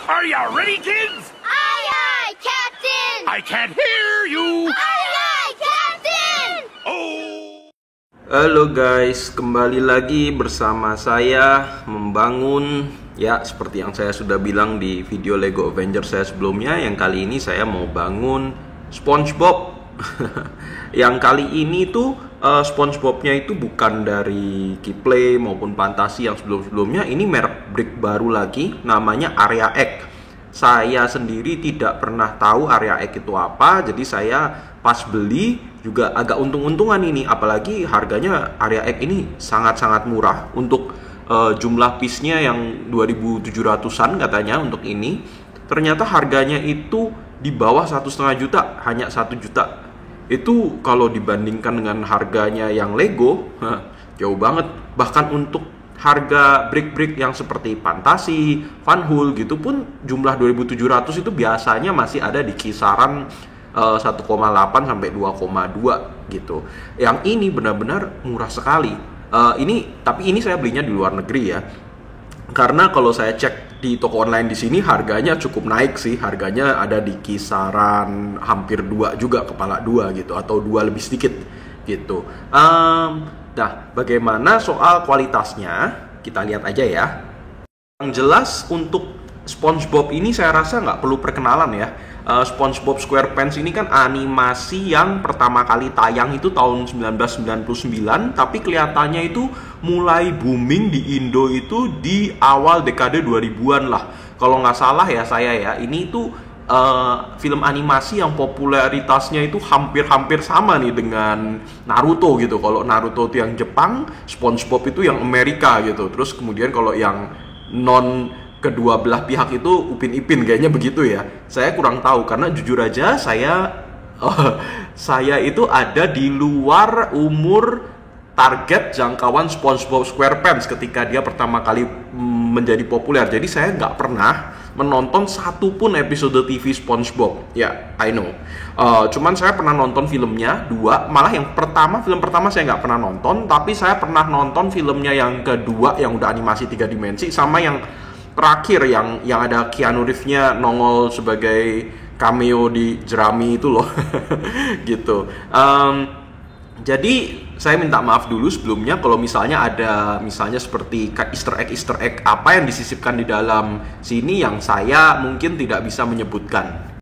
Are you ready, kids? Aye, aye, Captain! I can't hear you. Aye, aye, Captain! Oh. Halo guys, kembali lagi bersama saya membangun. Ya, seperti yang saya sudah bilang di video Lego Avengers saya sebelumnya, yang kali ini saya mau bangun SpongeBob. Yang kali ini tuh SpongeBobnya itu bukan dari Keyplay maupun Fantasi yang sebelum-sebelumnya. Ini merek brick baru lagi, namanya Area X. Saya sendiri tidak pernah tahu Area X itu apa, jadi saya pas beli juga agak untung-untungan ini. Apalagi harganya Area X ini sangat-sangat murah untuk jumlah piece-nya yang 2.700-an katanya untuk ini. Ternyata harganya itu di bawah 1,5 juta, hanya 1 juta. Itu kalau dibandingkan dengan harganya yang Lego, jauh banget. Bahkan untuk harga brick-brick yang seperti Fantasi, Funhool gitu pun jumlah 2.700 itu biasanya masih ada di kisaran 1,8 sampai 2,2 gitu. Yang ini benar-benar murah sekali. Tapi ini saya belinya di luar negeri ya. Karena kalau saya cek di toko online di sini harganya cukup naik sih. Harganya ada di kisaran hampir 2 juga, kepala 2 gitu, atau 2 lebih sedikit gitu. Nah, bagaimana soal kualitasnya? Kita lihat aja ya. Yang jelas untuk SpongeBob ini saya rasa nggak perlu perkenalan ya. SpongeBob SquarePants ini kan animasi yang pertama kali tayang itu tahun 1999, tapi kelihatannya itu mulai booming di Indo itu di awal dekade 2000-an lah. Kalau nggak salah ya saya ya, ini itu film animasi yang popularitasnya itu hampir-hampir sama nih dengan Naruto gitu. Kalau Naruto itu yang Jepang, SpongeBob itu yang Amerika gitu. Terus kemudian kalau yang kedua belah pihak itu Upin Ipin, kayaknya begitu ya. Saya kurang tahu karena jujur aja saya itu ada di luar umur target jangkauan SpongeBob SquarePants ketika dia pertama kali menjadi populer. Jadi saya nggak pernah menonton satu pun episode TV SpongeBob. Ya, I know. Cuman saya pernah nonton filmnya 2. Malah film pertama saya nggak pernah nonton, tapi saya pernah nonton filmnya yang kedua yang udah animasi 3 dimensi, sama yang terakhir yang ada Keanu Reeves-nya nongol sebagai cameo di Jerami itu loh. Gitu. Jadi saya minta maaf dulu sebelumnya kalau misalnya ada seperti Easter egg apa yang disisipkan di dalam sini yang saya mungkin tidak bisa menyebutkan.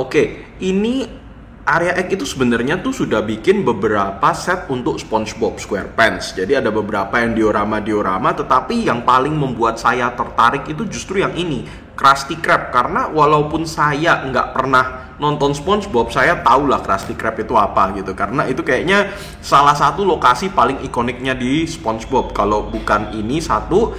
Oke. Ini Area X itu sebenarnya tuh sudah bikin beberapa set untuk SpongeBob SquarePants. Jadi ada beberapa yang diorama, tetapi yang paling membuat saya tertarik itu justru yang ini, Krusty Krab. Karena walaupun saya nggak pernah nonton SpongeBob, saya tahu lah Krusty Krab itu apa gitu. Karena itu kayaknya salah satu lokasi paling ikoniknya di SpongeBob. Kalau bukan ini satu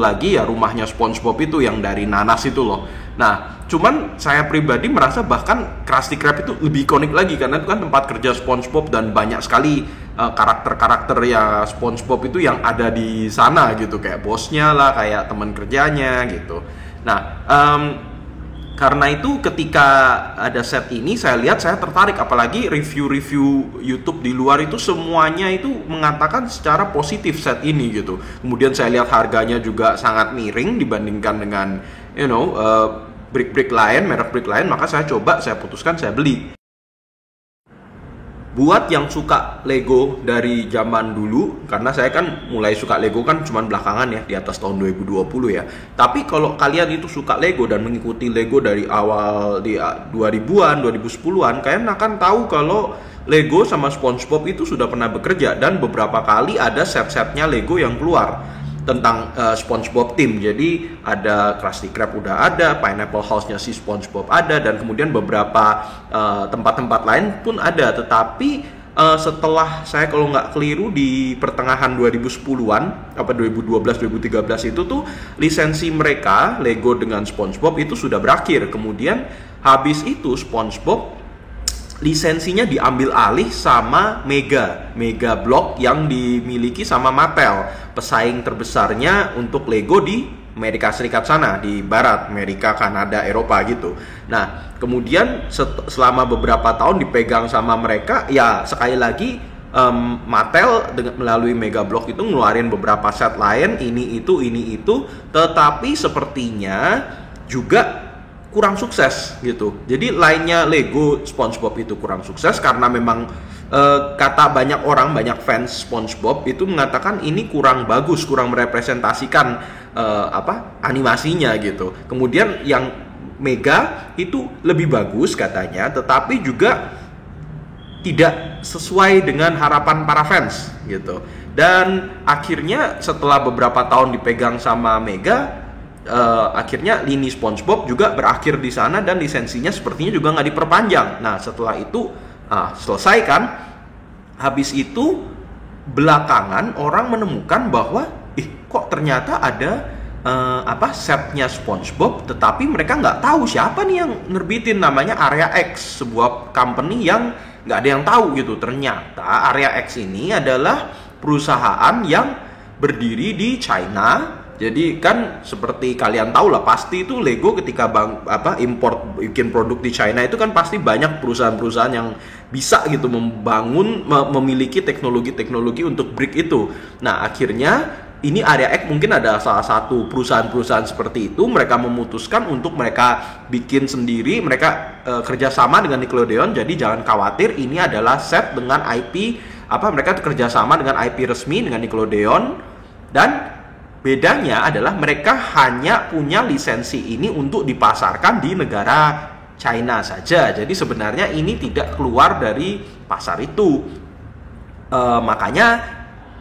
lagi ya rumahnya SpongeBob itu yang dari nanas itu loh. Nah, cuman saya pribadi merasa bahkan Krusty Krab itu lebih ikonik lagi karena itu kan tempat kerja SpongeBob dan banyak sekali karakter-karakter ya SpongeBob itu yang ada di sana gitu, kayak bosnya lah, kayak teman kerjanya gitu. Nah, karena itu ketika ada set ini saya lihat, saya tertarik, apalagi review-review YouTube di luar itu semuanya itu mengatakan secara positif set ini gitu. Kemudian saya lihat harganya juga sangat miring dibandingkan dengan brick-brick lain, merek brick lain, maka saya putuskan saya beli. Buat yang suka Lego dari zaman dulu, karena saya kan mulai suka Lego kan cuman belakangan ya, di atas tahun 2020 ya. Tapi kalau kalian itu suka Lego dan mengikuti Lego dari awal di 2000-an, 2010-an, kalian akan tahu kalau Lego sama SpongeBob itu sudah pernah bekerja dan beberapa kali ada set-setnya Lego yang keluar tentang SpongeBob Team. Jadi ada Krusty Krab udah ada, Pineapple House-nya si SpongeBob ada, dan kemudian beberapa tempat-tempat lain pun ada. Tetapi setelah saya kalau nggak keliru di pertengahan 2010-an, 2012-2013 itu tuh lisensi mereka Lego dengan SpongeBob itu sudah berakhir. Kemudian habis itu SpongeBob lisensinya diambil alih sama Mega Block yang dimiliki sama Mattel, pesaing terbesarnya untuk Lego di Amerika Serikat sana, di Barat, Amerika, Kanada, Eropa gitu. Nah, kemudian selama beberapa tahun dipegang sama mereka, ya sekali lagi Mattel melalui Mega Bloks itu ngeluarin beberapa set lain, ini itu, tetapi sepertinya juga kurang sukses gitu. Jadi lainnya Lego SpongeBob itu kurang sukses karena memang kata banyak orang, banyak fans SpongeBob itu mengatakan ini kurang bagus, kurang merepresentasikan animasinya gitu. Kemudian yang Mega itu lebih bagus katanya, tetapi juga tidak sesuai dengan harapan para fans gitu. Dan akhirnya setelah beberapa tahun dipegang sama Mega, akhirnya lini SpongeBob juga berakhir di sana dan lisensinya sepertinya juga nggak diperpanjang. Nah setelah itu selesai kan, habis itu belakangan orang menemukan bahwa kok ternyata ada setnya SpongeBob, tetapi mereka nggak tahu siapa nih yang nerbitin, namanya Area X, sebuah company yang nggak ada yang tahu gitu. Ternyata Area X ini adalah perusahaan yang berdiri di China. Jadi kan seperti kalian tahu lah, pasti itu Lego ketika import bikin produk di China itu kan pasti banyak perusahaan-perusahaan yang bisa gitu memiliki teknologi-teknologi untuk brick itu. Nah akhirnya ini Area X mungkin ada salah satu perusahaan-perusahaan seperti itu, mereka memutuskan untuk mereka bikin sendiri, mereka kerjasama dengan Nickelodeon. Jadi jangan khawatir, ini adalah set dengan IP mereka kerjasama dengan IP resmi dengan Nickelodeon, dan bedanya adalah mereka hanya punya lisensi ini untuk dipasarkan di negara China saja. Jadi sebenarnya ini tidak keluar dari pasar itu. Makanya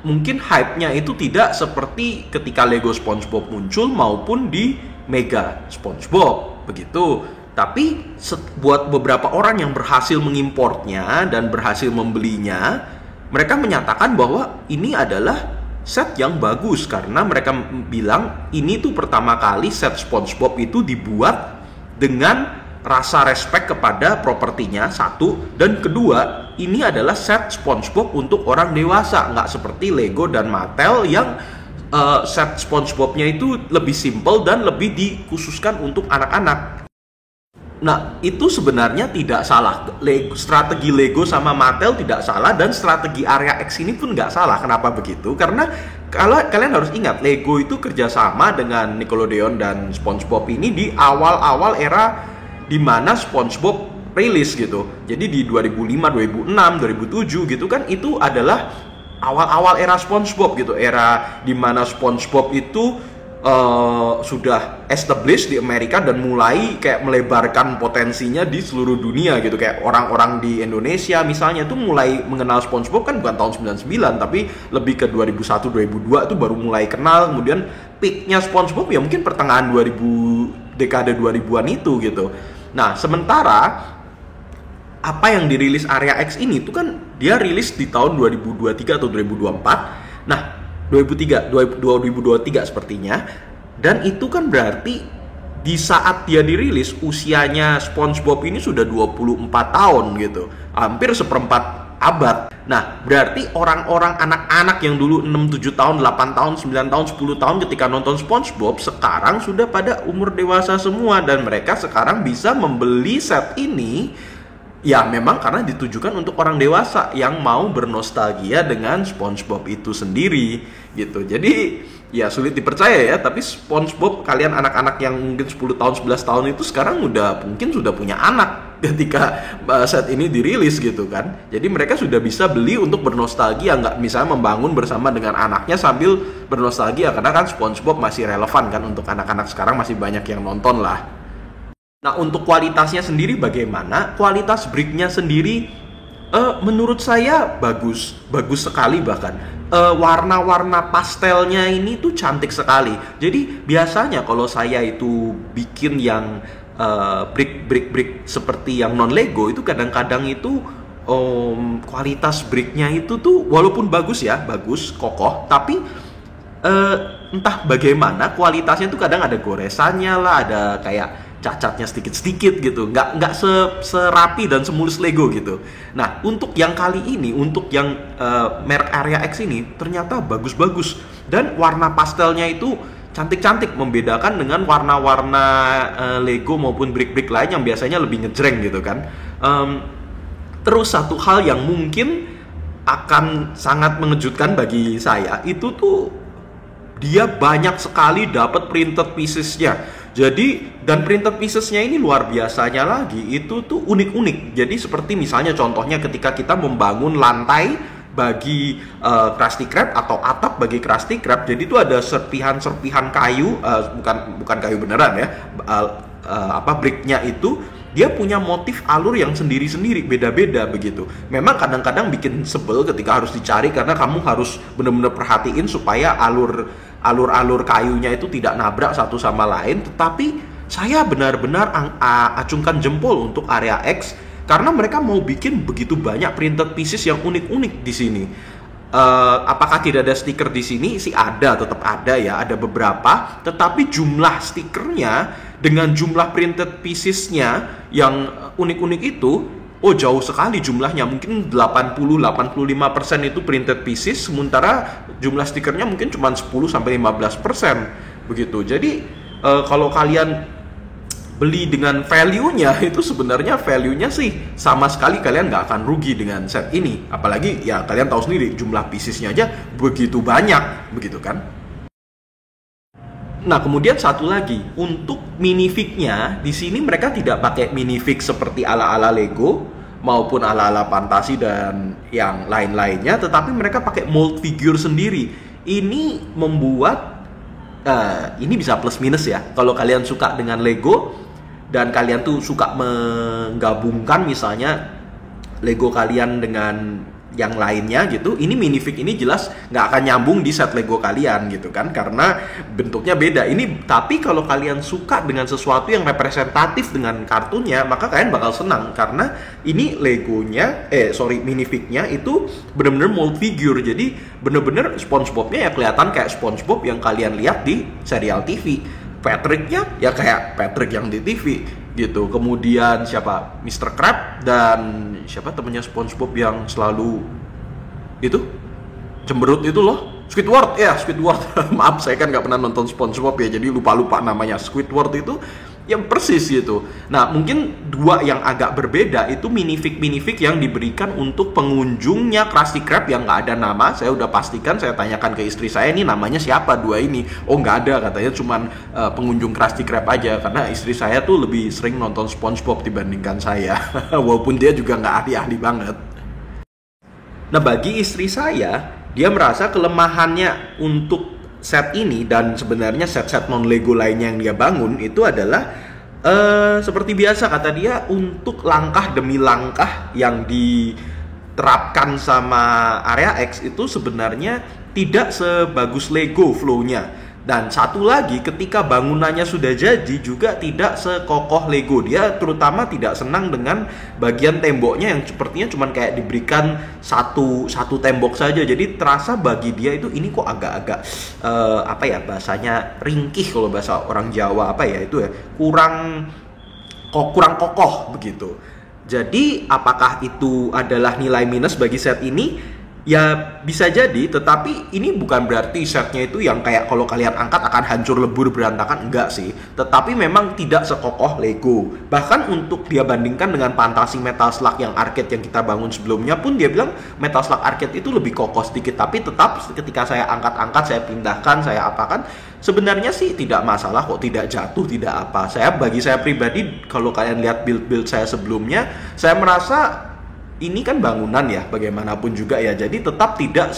mungkin hype-nya itu tidak seperti ketika Lego SpongeBob muncul maupun di Mega SpongeBob begitu. Tapi buat beberapa orang yang berhasil mengimportnya dan berhasil membelinya, mereka menyatakan bahwa ini adalah set yang bagus karena mereka bilang ini tuh pertama kali set SpongeBob itu dibuat dengan rasa respect kepada propertinya, satu, dan kedua ini adalah set SpongeBob untuk orang dewasa, nggak seperti Lego dan Mattel yang set SpongeBob-nya itu lebih simple dan lebih dikhususkan untuk anak-anak. Nah, itu sebenarnya tidak salah. Strategi Lego sama Mattel tidak salah, dan strategi Area X ini pun nggak salah. Kenapa begitu? Karena kalau kalian harus ingat, Lego itu kerjasama dengan Nickelodeon dan SpongeBob ini di awal-awal era di mana SpongeBob rilis gitu. Jadi di 2005, 2006, 2007 gitu kan, itu adalah awal-awal era SpongeBob gitu. Era di mana SpongeBob itu sudah established di Amerika dan mulai kayak melebarkan potensinya di seluruh dunia gitu. Kayak orang-orang di Indonesia misalnya tuh mulai mengenal SpongeBob kan bukan tahun 99, tapi lebih ke 2001 2002 itu baru mulai kenal. Kemudian peaknya SpongeBob ya mungkin pertengahan 2000, dekade 2000-an itu gitu. Nah, sementara apa yang dirilis Area X ini tuh kan dia rilis di tahun 2023 atau 2024. Nah, 2023 sepertinya, dan itu kan berarti di saat dia dirilis usianya SpongeBob ini sudah 24 tahun gitu, hampir seperempat abad. Nah berarti orang-orang anak-anak yang dulu 6, 7 tahun, 8 tahun, 9 tahun, 10 tahun ketika nonton SpongeBob sekarang sudah pada umur dewasa semua, dan mereka sekarang bisa membeli set ini. Ya memang karena ditujukan untuk orang dewasa yang mau bernostalgia dengan SpongeBob itu sendiri gitu. Jadi ya sulit dipercaya ya, tapi SpongeBob, kalian anak-anak yang mungkin 10 tahun, 11 tahun itu sekarang mungkin sudah punya anak ketika set ini dirilis gitu kan. Jadi mereka sudah bisa beli untuk bernostalgia, nggak misalnya membangun bersama dengan anaknya sambil bernostalgia, karena kan SpongeBob masih relevan kan untuk anak-anak sekarang, masih banyak yang nonton lah. Nah, untuk kualitasnya sendiri bagaimana? Kualitas bricknya sendiri menurut saya bagus sekali bahkan. Warna-warna pastelnya ini tuh cantik sekali. Jadi biasanya kalau saya itu bikin yang brick seperti yang non Lego itu kadang-kadang itu kualitas bricknya itu tuh walaupun bagus ya, bagus, kokoh, tapi entah bagaimana kualitasnya tuh kadang ada goresannya lah, ada kayak cacatnya sedikit-sedikit gitu, nggak serapi dan semulus Lego gitu. Nah, untuk yang kali ini, untuk yang merek Area X ini ternyata bagus-bagus, dan warna pastelnya itu cantik-cantik, membedakan dengan warna-warna Lego maupun brick-brick lain yang biasanya lebih ngejreng gitu kan. Terus satu hal yang mungkin akan sangat mengejutkan bagi saya itu tuh dia banyak sekali dapat printed piecesnya. Jadi dan printed piecesnya ini luar biasanya lagi itu tuh unik-unik. Jadi seperti misalnya contohnya ketika kita membangun lantai bagi Krusty Krab atau atap bagi Krusty Krab, jadi itu ada serpihan-serpihan kayu, bukan kayu beneran ya, bricknya itu dia punya motif alur yang sendiri-sendiri, beda-beda begitu. Memang kadang-kadang bikin sebel ketika harus dicari karena kamu harus benar-benar perhatiin supaya alur kayunya itu tidak nabrak satu sama lain. Tetapi saya benar-benar acungkan jempol untuk Area X karena mereka mau bikin begitu banyak printed pieces yang unik-unik di sini. Apakah tidak ada stiker di sini? Sih ada, tetap ada ya, ada beberapa. Tetapi jumlah stikernya dengan jumlah printed piecesnya yang unik-unik itu, jauh sekali jumlahnya. Mungkin 80-85% itu printed pieces, sementara jumlah stikernya mungkin cuma 10-15% begitu. Jadi kalau kalian beli dengan value-nya itu sebenarnya value-nya sih sama sekali kalian nggak akan rugi dengan set ini. Apalagi ya kalian tahu sendiri jumlah piecesnya aja begitu banyak, begitu kan? Nah kemudian satu lagi untuk minifig-nya di sini mereka tidak pakai minifig seperti ala-ala Lego maupun ala-ala Fantasi dan yang lain-lainnya, tetapi mereka pakai mold figure sendiri. Ini membuat ini bisa plus minus ya. Kalau kalian suka dengan Lego dan kalian tuh suka menggabungkan misalnya Lego kalian dengan yang lainnya gitu, ini minifig ini jelas nggak akan nyambung di set Lego kalian gitu kan, karena bentuknya beda. Ini tapi kalau kalian suka dengan sesuatu yang representatif dengan kartunnya, maka kalian bakal senang karena ini Legonya, minifignya itu bener-bener mold figure. Jadi bener-bener SpongeBob-nya ya kelihatan kayak SpongeBob yang kalian lihat di serial TV. Patrick-nya ya kayak Patrick yang di TV gitu. Kemudian siapa? Mr. Krab dan siapa temennya SpongeBob yang selalu itu cemberut itu loh, Squidward ya, Squidward. Maaf saya kan nggak pernah nonton SpongeBob ya, jadi lupa namanya. Squidward itu yang persis gitu. Nah mungkin dua yang agak berbeda itu minifig yang diberikan untuk pengunjungnya Krusty Krab yang nggak ada nama. Saya udah pastikan, saya tanyakan ke istri saya, ini namanya siapa dua ini? Oh nggak ada, katanya cuman pengunjung Krusty Krab aja, karena istri saya tuh lebih sering nonton SpongeBob dibandingkan saya. Walaupun dia juga nggak ahli-ahli banget. Nah bagi istri saya, dia merasa kelemahannya untuk set ini dan sebenarnya set-set non-Lego lainnya yang dia bangun itu adalah seperti biasa kata dia, untuk langkah demi langkah yang diterapkan sama Area X itu sebenarnya tidak sebagus Lego flow-nya. Dan satu lagi, ketika bangunannya sudah jadi juga tidak sekokoh Lego. Dia terutama tidak senang dengan bagian temboknya yang sepertinya cuma kayak diberikan satu tembok saja. Jadi terasa bagi dia itu ini kok agak-agak bahasanya ringkih kalau bahasa orang Jawa kurang kokoh begitu. Jadi apakah itu adalah nilai minus bagi set ini? Ya bisa jadi, tetapi ini bukan berarti setnya itu yang kayak kalau kalian angkat akan hancur lebur berantakan, enggak sih. Tetapi memang tidak sekokoh Lego. Bahkan untuk dia bandingkan dengan Fantasi Metal Slug yang arcade yang kita bangun sebelumnya pun, dia bilang Metal Slug arcade itu lebih kokoh sedikit. Tapi tetap ketika saya angkat-angkat, saya pindahkan, saya apakan, sebenarnya sih tidak masalah kok, tidak jatuh, tidak apa. Bagi saya pribadi, kalau kalian lihat build saya sebelumnya, saya merasa ini kan bangunan ya, bagaimanapun juga ya. Jadi tetap tidak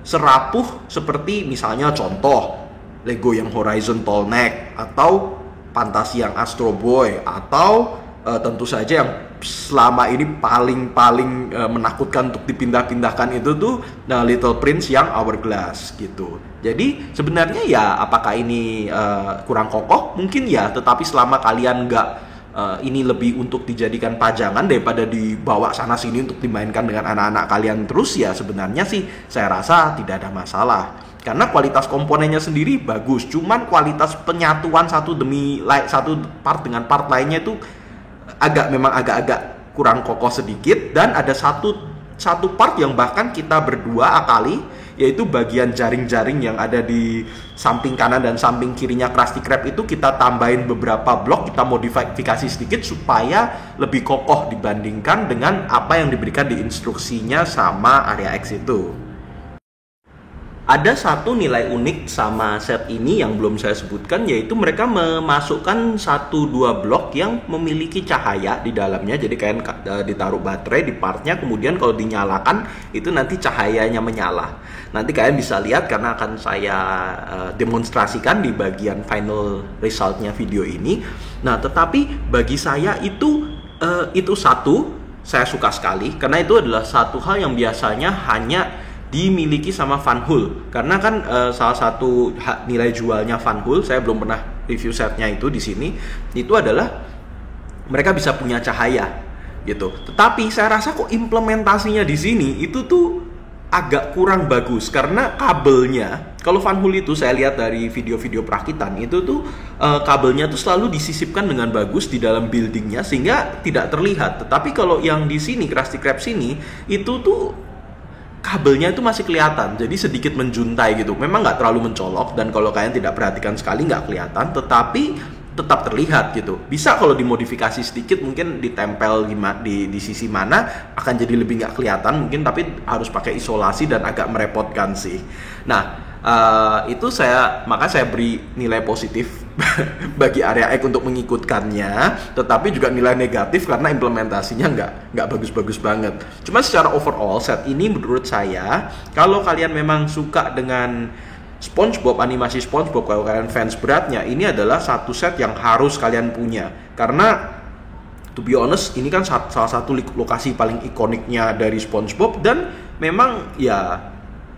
serapuh seperti misalnya contoh Lego yang Horizon Tall Neck, atau Fantasi yang Astro Boy, atau tentu saja yang selama ini paling menakutkan untuk dipindah-pindahkan itu tuh Little Prince yang Hourglass gitu. Jadi sebenarnya ya apakah ini kurang kokoh? Mungkin ya, tetapi selama kalian nggak ini lebih untuk dijadikan pajangan daripada dibawa sana sini untuk dimainkan dengan anak-anak kalian terus, ya sebenarnya sih saya rasa tidak ada masalah. Karena kualitas komponennya sendiri bagus, cuman kualitas penyatuan satu part dengan part lainnya itu memang agak kurang kokoh sedikit. Dan ada satu part yang bahkan kita berdua akali, yaitu bagian jaring-jaring yang ada di samping kanan dan samping kirinya Krusty Krab itu kita tambahin beberapa blok, kita modifikasi sedikit supaya lebih kokoh dibandingkan dengan apa yang diberikan di instruksinya sama Area X itu. Ada satu nilai unik sama set ini yang belum saya sebutkan, yaitu mereka memasukkan 1-2 blok yang memiliki cahaya di dalamnya. Jadi kalian ditaruh baterai di partnya, kemudian kalau dinyalakan itu nanti cahayanya menyala. Nanti kalian bisa lihat karena akan saya demonstrasikan di bagian final resultnya video ini. Nah, tetapi bagi saya itu satu saya suka sekali, karena itu adalah satu hal yang biasanya hanya dimiliki sama Funhool. Karena kan salah satu nilai jualnya Funhool, saya belum pernah review setnya itu di sini, itu adalah mereka bisa punya cahaya gitu. Tetapi saya rasa kok implementasinya di sini itu tuh agak kurang bagus, karena kabelnya, kalau Funhool itu saya lihat dari video-video perakitan itu tuh kabelnya tuh selalu disisipkan dengan bagus di dalam buildingnya sehingga tidak terlihat. Tetapi kalau yang di sini Krusty Krab sini itu tuh kabelnya itu masih kelihatan, jadi sedikit menjuntai gitu. Memang nggak terlalu mencolok, dan kalau kalian tidak perhatikan sekali nggak kelihatan, tetapi tetap terlihat gitu. Bisa kalau dimodifikasi sedikit, mungkin ditempel di sisi mana akan jadi lebih nggak kelihatan mungkin, tapi harus pakai isolasi dan agak merepotkan sih. Nah, itu maka saya beri nilai positif bagi Area X untuk mengikutkannya, tetapi juga nilai negatif karena implementasinya nggak bagus-bagus banget. Cuma secara overall set ini menurut saya, kalau kalian memang suka dengan SpongeBob, animasi SpongeBob, kalau kalian fans beratnya, ini adalah satu set yang harus kalian punya. Karena to be honest, ini kan salah satu lokasi paling ikoniknya dari SpongeBob, dan memang ya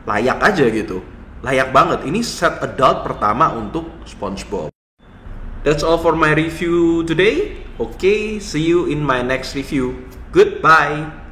layak aja gitu. Layak banget, ini set adult pertama untuk SpongeBob. That's all for my review today. Okay, see you in my next review. Goodbye.